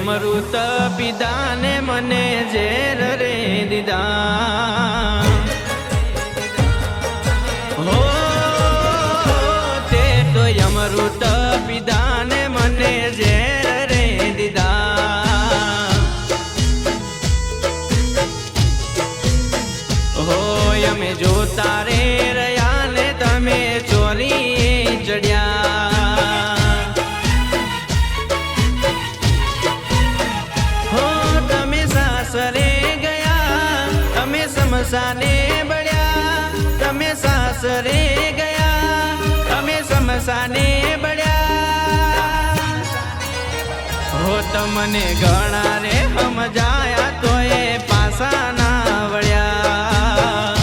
અમૃત પીધા ને મને ઝેર રે દીધા હો તે તો અમૃત પીધા ને મને ઝેર રે દીધા હો અમે જોતા રે રહ્યા ને તમે ચોરી ચડ્યા હો તમે સાસરે ગયા અમે સમસાને બળ્યા તમે સાસરે ગયા અમે સમસાને બળ્યા હો તમને ઘણા રે સમજાયા તો એ પાસા ના વળ્યા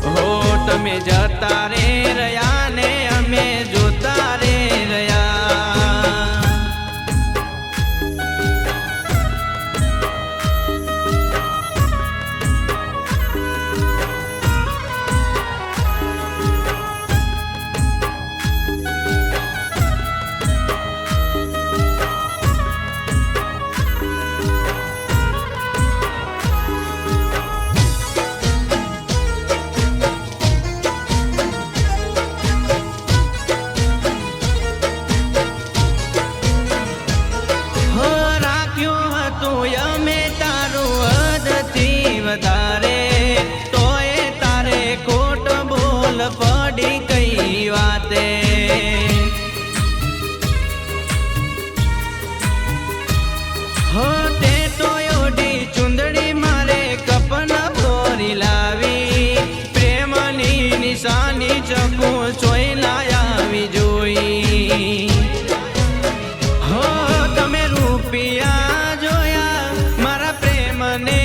હો તમે જતા રે રહ્યા ને અમે જોતા રે રહ્યા વધારે તોય તારે ખોટ બોલ પડી કઈ વાતે હો તે તો ઓઢી ચુંદડી મારે કપન ભોરી લાવી પ્રેમની નિશાની ચકુ ચોઈ લાવી જોઈ હો તમે રૂપિયા જોયા મારા પ્રેમને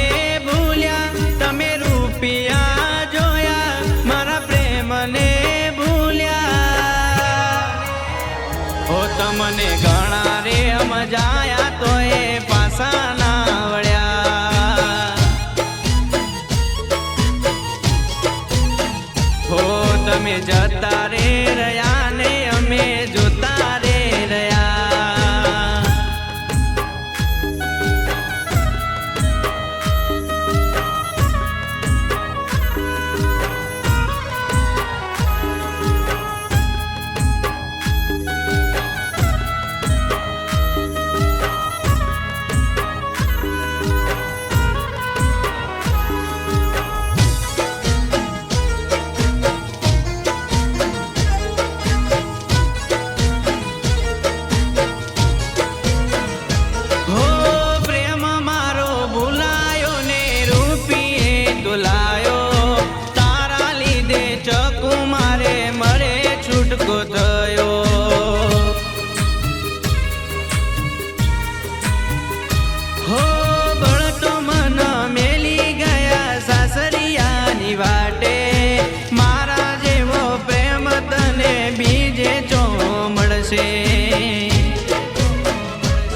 તમે રૂપિયા જોયા મારા પ્રેમને ભૂલ્યા હો તમને ઘણા રે મજાયા તો એ પાસા ના વળ્યા હો તમે જતા રે રહ્યા ને અમે જોતા રે રહ્યા છૂટકો થયો હો બળતો મન મેલી ગયા સાસરિયાની વાટે મારા જેવો પ્રેમ તને બીજે ચો મળશે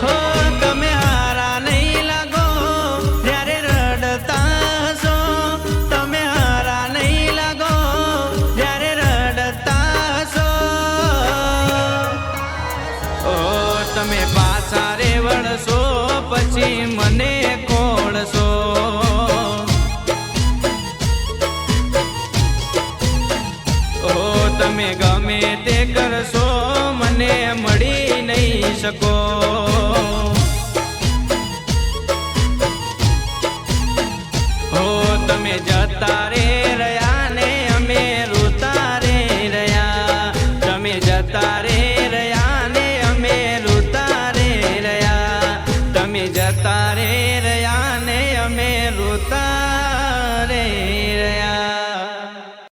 હો તમે હારા નહીં લાગો જ્યારે રડતા હશો તમે હારા નહીં લાગો જ્યારે રડતા તમે પાછા રે વળશો પછી મને ખોડશો ઓ તમે ગમે તે કરશો મને મળી નહીં શકો ઓ તમે જતા રે રહ્યા ને અમે રોતા રે રહ્યા તમે જતા રે રહ્યા ને અમે જતા રે રહ્યા ને અમે રોતા